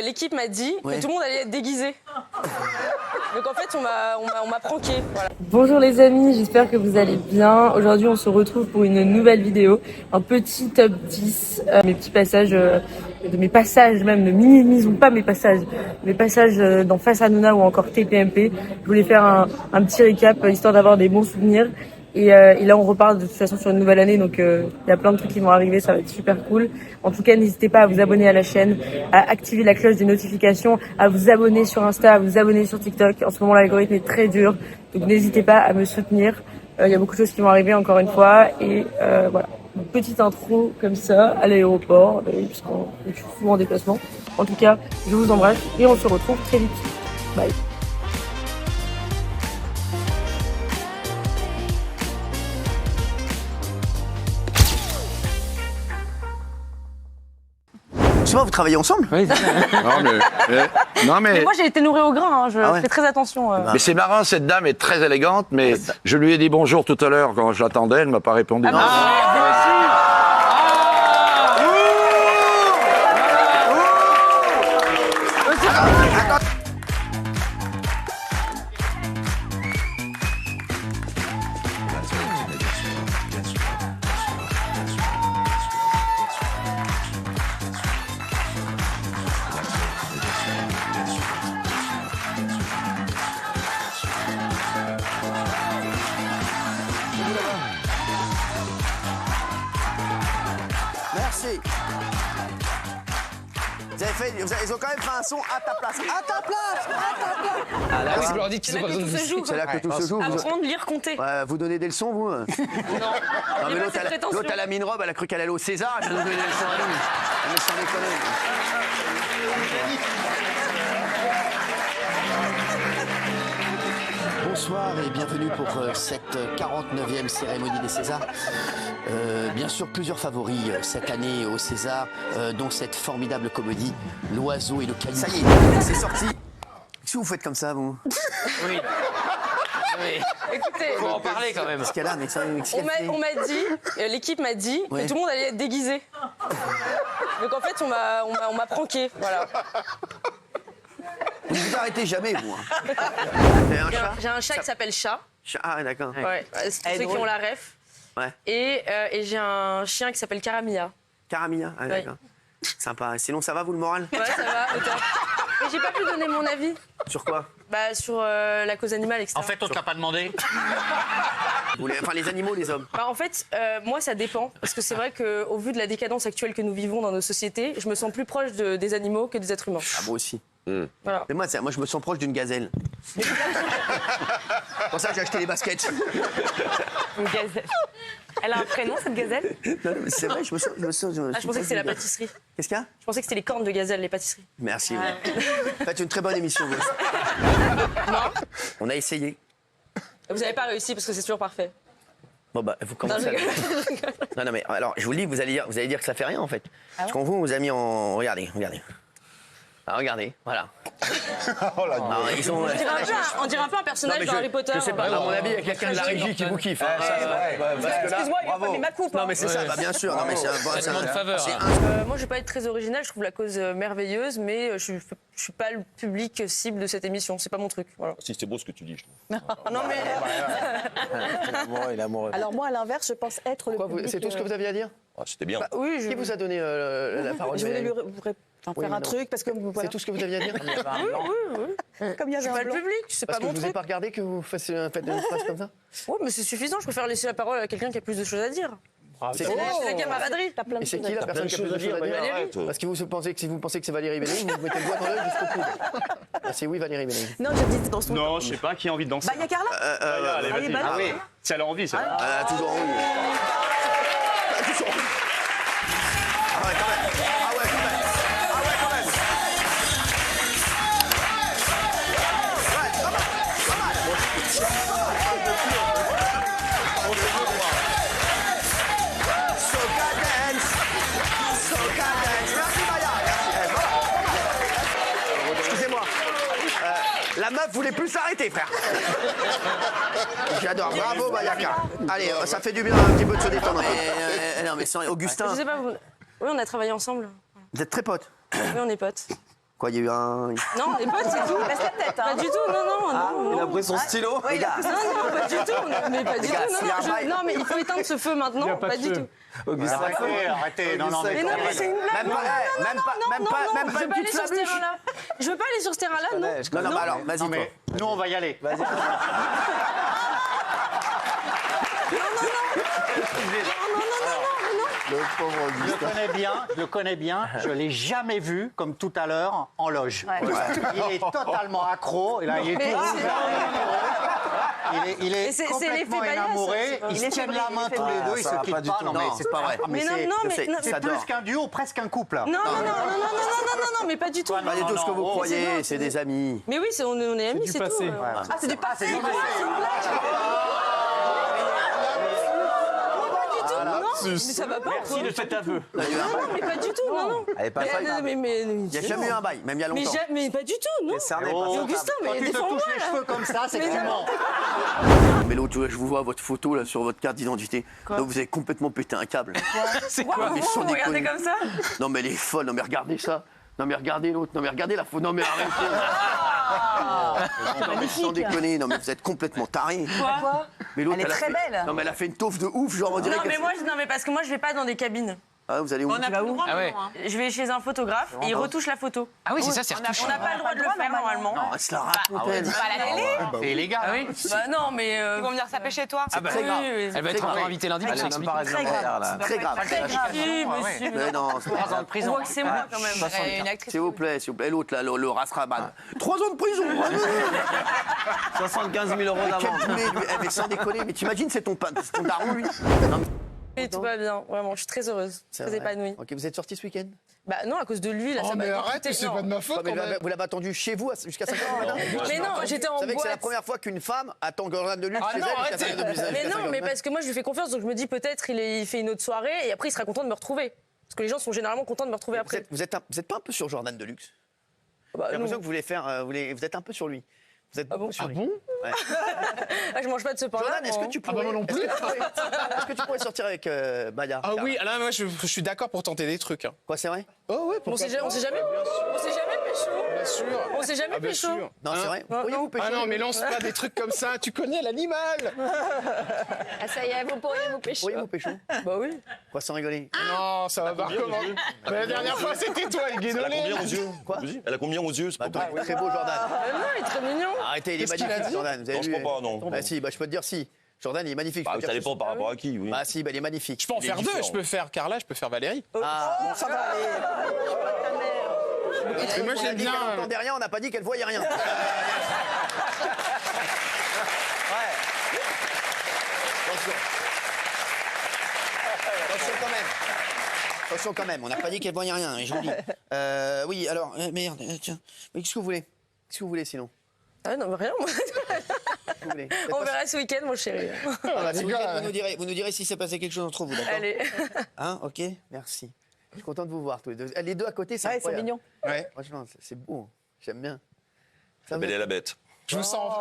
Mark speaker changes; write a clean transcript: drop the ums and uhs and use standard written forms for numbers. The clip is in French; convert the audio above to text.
Speaker 1: l'équipe m'a dit que tout le monde allait être déguisé. Donc en fait, on m'a pranké. Voilà.
Speaker 2: Bonjour les amis, j'espère que vous allez bien. Aujourd'hui, on se retrouve pour une nouvelle vidéo, un petit top 10, mes petits passages, de mes passages même, ne minimisons pas mes passages dans Face à Nona ou encore TPMP. Je voulais faire un petit récap, histoire d'avoir des bons souvenirs. Et là, on repart de toute façon sur une nouvelle année, donc il y a plein de trucs qui vont arriver, ça va être super cool. En tout cas, n'hésitez pas à vous abonner à la chaîne, à activer la cloche des notifications, à vous abonner sur Insta, à vous abonner sur TikTok. En ce moment, l'algorithme est très dur, donc n'hésitez pas à me soutenir. Il y a beaucoup de choses qui vont arriver encore une fois, et voilà. Une petite intro comme ça à l'aéroport, puisqu'on est souvent en déplacement. En tout cas, je vous embrasse et on se retrouve très vite. Bye.
Speaker 3: Vous travaillez ensemble?
Speaker 4: Oui. Non mais
Speaker 1: Moi, j'ai été nourrie au grain, hein. Je fais très attention.
Speaker 4: mais c'est marrant, cette dame est très élégante, mais je lui ai dit bonjour tout à l'heure quand je l'attendais, elle m'a pas répondu.
Speaker 3: Merci. Ils ont quand même fait un son à ta place. À ta place! À ta place!
Speaker 5: Ah là, oui, je leur dis qu'ils ont pas besoin de musique.
Speaker 3: C'est là que tout se joue.
Speaker 1: Apprendre, lire, compter.
Speaker 3: Ouais, vous donnez des leçons, vous? Non, mais l'autre, elle a mis une robe, elle a cru qu'elle allait au César, elle a donné des leçons à nous. Mais sans déconner. Bonsoir et bienvenue pour cette 49e cérémonie des Césars. Bien sûr, plusieurs favoris cette année au César, dont cette formidable comédie, L'Oiseau et le Caillou. Ça y est, c'est sorti. Qu'est-ce que vous faites comme ça, vous?
Speaker 5: Oui.
Speaker 1: Écoutez,
Speaker 5: Faut en parler quand même.
Speaker 3: Qu'est-ce qu'elle a, mais ça,
Speaker 1: on m'a dit, l'équipe m'a dit que tout le monde allait être déguisé. Donc en fait, on m'a pranké. Voilà.
Speaker 3: Vous vous arrêtez jamais, vous.
Speaker 1: J'ai un chat qui s'appelle Chat.
Speaker 3: Ah, d'accord.
Speaker 1: Ouais, c'est pour ceux qui ont la ref.
Speaker 3: Ouais.
Speaker 1: Et j'ai un chien qui s'appelle Caramilla.
Speaker 3: Caramilla, ah, d'accord.
Speaker 1: Ouais.
Speaker 3: Sympa. Sinon, ça va, vous, le moral?
Speaker 1: Ouais, ça va, autant. Mais j'ai pas pu donner mon avis.
Speaker 3: Sur quoi?
Speaker 1: Bah, sur la cause animale, etc.
Speaker 5: En fait, on te l'a pas demandé.
Speaker 3: Enfin, les animaux, les hommes.
Speaker 1: Bah, en fait, moi, ça dépend. Parce que c'est vrai qu'au vu de la décadence actuelle que nous vivons dans nos sociétés, je me sens plus proche des animaux que des êtres humains.
Speaker 3: Ah, moi aussi.
Speaker 1: Voilà.
Speaker 3: Mais moi, je me sens proche d'une gazelle. C'est pour ça que j'ai acheté les baskets.
Speaker 1: Une gazelle. Elle a un prénom, cette gazelle?
Speaker 3: Non, mais c'est vrai, je me sens.
Speaker 1: Je pensais que c'était la pâtisserie.
Speaker 3: Qu'est-ce qu'il y a?
Speaker 1: Je pensais que c'était les cornes de gazelle, les pâtisseries.
Speaker 3: Merci. Faites une très bonne émission, vous.
Speaker 1: Non.
Speaker 3: On a essayé.
Speaker 1: Vous n'avez pas réussi parce que c'est toujours parfait.
Speaker 3: Bon, bah, vous commencez à... Non, mais alors, je vous le dis, vous allez dire que ça fait rien, en fait. Parce qu'on vous a mis en... Regardez. Ah, regardez, voilà.
Speaker 4: Oh là,
Speaker 3: ils ont...
Speaker 1: On dirait un peu un personnage dans Harry Potter.
Speaker 3: Je sais pas, à mon avis, il y a quelqu'un de la régie qui vous kiffe.
Speaker 1: Excuse-moi, il va pas ma coupe.
Speaker 3: Non, mais c'est ça, bah, bien sûr. Non, mais c'est
Speaker 5: Ça demande faveur.
Speaker 1: Moi, je vais pas être très originale. Je trouve la cause merveilleuse, mais je suis pas le public cible de cette émission. C'est pas mon truc. Voilà.
Speaker 6: Si, c'est beau ce que tu dis, je trouve.
Speaker 1: Non, mais...
Speaker 3: Il est amoureux.
Speaker 7: Alors moi, à l'inverse, je pense être le public...
Speaker 3: C'est tout ce que vous aviez à dire?
Speaker 6: Ah, c'était bien.
Speaker 1: Oui,
Speaker 3: Qui vous a donné la parole?
Speaker 7: Je voulais lui faire un truc parce que
Speaker 3: C'est
Speaker 7: voilà.
Speaker 3: tout ce que vous aviez à dire?
Speaker 7: Comme il y
Speaker 1: je suis
Speaker 7: avait
Speaker 1: pas
Speaker 7: un
Speaker 1: le
Speaker 7: blanc.
Speaker 1: public. C'est
Speaker 3: Parce
Speaker 1: pas
Speaker 3: que
Speaker 1: mon
Speaker 3: je vous ai
Speaker 1: truc.
Speaker 3: pas regardé que vous faites une phrase comme ça?
Speaker 1: Ouais, mais c'est suffisant. Je préfère laisser la parole à quelqu'un qui a plus de choses à dire.
Speaker 3: C'est
Speaker 1: C'est la camaraderie.
Speaker 7: T'as plein de
Speaker 3: Et c'est
Speaker 7: choses
Speaker 3: qui
Speaker 7: à
Speaker 3: la
Speaker 7: dire.
Speaker 3: personne qui a plus de choses à dire?
Speaker 6: Arrête.
Speaker 3: Parce que si vous pensez que c'est Valérie Bénédicte, vous mettez le doigt dans l'œil jusqu'au coude. Ah, c'est oui, Valérie Bénédicte.
Speaker 7: Non, je dis dans son...
Speaker 8: Non, je sais pas, qui a envie de danser?
Speaker 7: Bah, il y a Carla.
Speaker 8: Allez, vas-y.
Speaker 7: bah,
Speaker 8: Ah oui. Si elle a envie, ça.
Speaker 3: Elle a toujours envie. Elle a toujours envie. Ah ouais, quand même. Ah ouais, quand même. Ah ouais, quand même. Ouais, pas mal. Pas mal. Soca dance. Soca dance. Merci, Maya. Merci. Excusez-moi. La meuf voulait plus s'arrêter, frère. J'adore. Bravo, Mayaka. Allez, ça fait du bien un petit peu de se détendre. Non, mais sans Augustin.
Speaker 1: Je sais pas. Oui, on a travaillé ensemble.
Speaker 3: Vous êtes très potes.
Speaker 1: Oui, on est potes.
Speaker 3: Quoi, il y a eu un...
Speaker 1: Non, on est potes, c'est tout.
Speaker 7: Baisse la tête,
Speaker 1: Pas
Speaker 7: hein.
Speaker 1: du tout, non.
Speaker 6: Il a pris son stylo.
Speaker 3: Les gars,
Speaker 1: Non, pas du tout. Mais pas du
Speaker 3: Les gars,
Speaker 1: tout.
Speaker 3: s'il y a un bail-
Speaker 1: Non, mais il faut éteindre ce feu maintenant. Pas du tout.
Speaker 6: Augustin,
Speaker 8: Arrêtez, non,
Speaker 1: Mais non, mais c'est une blague.
Speaker 3: même pas
Speaker 1: Non,
Speaker 3: une
Speaker 1: je veux pas aller
Speaker 3: petite
Speaker 1: sur ce
Speaker 3: flabuche.
Speaker 1: terrain-là. Je veux pas aller sur ce terrain-là, non.
Speaker 3: Non, non, mais alors, vas-y,
Speaker 8: Non,
Speaker 3: toi.
Speaker 8: mais nous, on va y aller. Vas-y.
Speaker 3: Le pauvre
Speaker 9: Je
Speaker 3: Augustin.
Speaker 9: le connais bien, je l'ai jamais vu, comme tout à l'heure, en loge. Il est totalement accro, et là, il est tout rouge, là, il est
Speaker 1: c'est
Speaker 9: complètement
Speaker 1: l'effet Bayas,
Speaker 9: énamouré,
Speaker 1: ça.
Speaker 9: ils se tiennent la main tous les deux, ils
Speaker 6: ça
Speaker 9: se
Speaker 6: va
Speaker 9: quittent
Speaker 6: pas du
Speaker 9: pas.
Speaker 6: tout.
Speaker 9: Non, mais
Speaker 3: Non, c'est pas vrai.
Speaker 1: Mais non,
Speaker 3: je
Speaker 1: mais
Speaker 3: sais,
Speaker 1: non,
Speaker 3: ça
Speaker 9: c'est plus
Speaker 3: dort.
Speaker 9: qu'un duo, presque un couple. Là.
Speaker 1: Non, mais pas du tout.
Speaker 3: Pas du tout ce que vous
Speaker 9: Non,
Speaker 3: croyez, c'est des amis.
Speaker 1: Mais oui, on est amis, c'est tout.
Speaker 9: Voilà.
Speaker 7: Ah, c'est du passé.
Speaker 1: Non, mais ça va pas.
Speaker 8: Merci de cet aveu.
Speaker 1: Non, mais pas du tout, non.
Speaker 6: Elle est pas folle.
Speaker 3: Il n'y a jamais eu un bail, même il y a longtemps.
Speaker 1: Mais pas du tout, non.
Speaker 6: Cerné,
Speaker 9: Oh,
Speaker 1: Mais Augustin,
Speaker 9: quand
Speaker 1: mais
Speaker 9: tu te
Speaker 1: défends-moi,
Speaker 9: touches les
Speaker 1: là.
Speaker 9: cheveux comme ça, c'est que
Speaker 1: Mais
Speaker 9: tu
Speaker 1: non.
Speaker 9: mens.
Speaker 3: Mais l'autre, je vous vois votre photo là sur votre carte d'identité. Donc vous avez complètement pété un câble.
Speaker 1: C'est quoi
Speaker 3: Mais
Speaker 1: vous
Speaker 3: sans
Speaker 1: regardez
Speaker 3: déconner.
Speaker 1: comme ça.
Speaker 3: Non mais elle est folle, non mais regardez ça. Non mais regardez l'autre, non mais regardez la photo, non mais arrêtez. Non mais sans déconner, non mais vous êtes complètement tarés.
Speaker 1: Quoi?
Speaker 3: Mais l'autre,
Speaker 7: Elle est
Speaker 3: a
Speaker 7: très
Speaker 3: fait-
Speaker 7: belle.
Speaker 3: Non mais elle a fait une taufe de ouf, genre on dirait
Speaker 1: Non,
Speaker 3: qu'elle-
Speaker 1: mais parce que moi, je vais pas dans des cabines.
Speaker 3: Ah, vous allez où?
Speaker 5: Ah ouais.
Speaker 1: Je vais chez un photographe et il retouche la photo.
Speaker 5: Ah oui, c'est ça, c'est retouché.
Speaker 1: On n'a pas le droit de le faire normalement.
Speaker 3: Non, elle se la raconte elle.
Speaker 1: Pas la télé.
Speaker 9: C'est illégal.
Speaker 5: Ah oui.
Speaker 1: Bah non, mais ils vont venir saper chez toi.
Speaker 5: Ah bah,
Speaker 3: très grave.
Speaker 5: Elle va être
Speaker 3: grave.
Speaker 5: encore invitée lundi pour
Speaker 6: Elle est même
Speaker 5: s'expliquer.
Speaker 6: pas réglementaire, là.
Speaker 3: Très grave.
Speaker 1: Si, monsieur.
Speaker 3: Mais non, c'est pas
Speaker 5: 3 ans
Speaker 3: grave.
Speaker 5: de
Speaker 1: On
Speaker 5: prison.
Speaker 1: voit que c'est moi quand même. Une actrice.
Speaker 3: S'il vous plaît, s'il vous plaît. L'autre là, le Rasraban. 3 ans de prison.
Speaker 6: 75 000 euros
Speaker 3: Quel
Speaker 6: d'amende.
Speaker 3: boulet, lui. Eh, mais sans déconner, mais t'imagines, c'est ton daron, lui. Non, mais...
Speaker 1: Oui, tout va bien, vraiment, je suis très heureuse,
Speaker 3: C'est
Speaker 1: très
Speaker 3: vrai.
Speaker 1: épanouie.
Speaker 3: Ok, vous êtes sorti ce week-end?
Speaker 1: Bah non, à cause de lui, là,
Speaker 10: Oh
Speaker 1: ça m'a
Speaker 10: mais
Speaker 1: coûté-
Speaker 10: arrête, c'est
Speaker 1: non.
Speaker 10: pas de ma faute quand même.
Speaker 3: Vous l'avez attendu chez vous jusqu'à 5 h du matin?
Speaker 1: Mais non, j'étais en
Speaker 3: Vous savez que c'est la
Speaker 1: boîte.
Speaker 3: première fois qu'une femme attend Jordan de luxe
Speaker 5: Ah
Speaker 3: chez
Speaker 5: non,
Speaker 3: elle jusqu'à
Speaker 5: arrêtez.
Speaker 3: 5 h
Speaker 1: Mais non, mais parce que moi, je lui fais confiance, donc je me dis peut-être il fait une autre soirée et après, il sera content de me retrouver. Parce que les gens sont généralement contents de me retrouver après.
Speaker 3: Vous êtes pas un peu sur Jordan de luxe?
Speaker 1: Bah,
Speaker 3: J'ai l'impression
Speaker 1: non.
Speaker 3: que vous voulez faire. Vous êtes un peu sur lui. Vous êtes beaucoup sur lui. Ouais.
Speaker 1: Ah, je mange pas de ce pain-là.
Speaker 3: Jordan, est-ce que
Speaker 1: moi.
Speaker 3: tu pourrais.
Speaker 10: moi non plus.
Speaker 3: Est-ce que tu pourrais sortir avec Maya?
Speaker 10: Ah oui, là, moi je suis d'accord pour tenter des trucs. Hein.
Speaker 3: Quoi, c'est vrai?
Speaker 10: Oh ouais,
Speaker 1: On s'est jamais pécho.
Speaker 10: Bien sûr.
Speaker 1: On s'est jamais
Speaker 10: Ah, bien
Speaker 1: pécho.
Speaker 10: sûr.
Speaker 3: Non, c'est
Speaker 10: Hein?
Speaker 3: vrai. Pourriez-vous pêcher?
Speaker 10: Ah non, mais lance pas des trucs comme ça. Tu connais l'animal.
Speaker 1: Ah, ça y est, vous pourriez vous pécho.
Speaker 3: Pourriez-vous pêcher?
Speaker 1: Bah oui.
Speaker 3: Quoi, sans rigoler?
Speaker 10: Non, ça va pas recommencer. Mais la dernière fois, c'était toi, le guénolé.
Speaker 11: yeux?
Speaker 3: Quoi?
Speaker 11: Elle a combien aux yeux?
Speaker 3: Bah, attends, il est très beau, Jordan.
Speaker 1: Non, il est très mignon.
Speaker 3: Arrêtez, il est
Speaker 10: Qu'est-ce qu'il a
Speaker 3: magnifique,
Speaker 10: dit?
Speaker 3: Jordan. Vous avez
Speaker 11: Non, je
Speaker 3: vu?
Speaker 11: crois pas, non.
Speaker 3: Bah si, bah je peux te dire si. Jordan, il est magnifique.
Speaker 11: Bah,
Speaker 3: je peux
Speaker 11: ça
Speaker 3: dire
Speaker 11: dépend par rapport à qui, oui.
Speaker 3: Bah si, bah il est magnifique.
Speaker 10: Je peux en
Speaker 11: Il est
Speaker 10: faire deux.
Speaker 11: différent.
Speaker 10: Je peux faire Carla, je peux faire Valérie.
Speaker 3: Ah,
Speaker 7: Oh, ça va aller.
Speaker 10: Mais moi,
Speaker 3: on a
Speaker 10: j'aime
Speaker 3: dit
Speaker 10: bien.
Speaker 3: qu'elle n'entendait rien, on n'a pas dit qu'elle voyait rien. Attention. Attention quand même. Attention quand même, on n'a pas dit qu'elle voyait rien, je vous le dis. Oui, alors, merde, tiens. Mais qu'est-ce que vous voulez? Qu'est-ce que vous voulez sinon?
Speaker 1: Ah non, mais rien, moi.
Speaker 3: Qu'est-ce que vous voulez?
Speaker 1: On verra ce week-end, mon chéri.
Speaker 3: Ce week-end, vous nous direz si s'est passé quelque chose entre vous, d'accord?
Speaker 1: Allez.
Speaker 3: Hein, ok, merci. Je suis content de vous voir tous les deux. Les deux à côté, c'est
Speaker 7: Ouais, c'est
Speaker 3: incroyable.
Speaker 7: mignon.
Speaker 10: Ouais.
Speaker 3: Franchement, c'est beau. J'aime bien. Ça
Speaker 11: La belle et la bête.
Speaker 10: Je vous sens.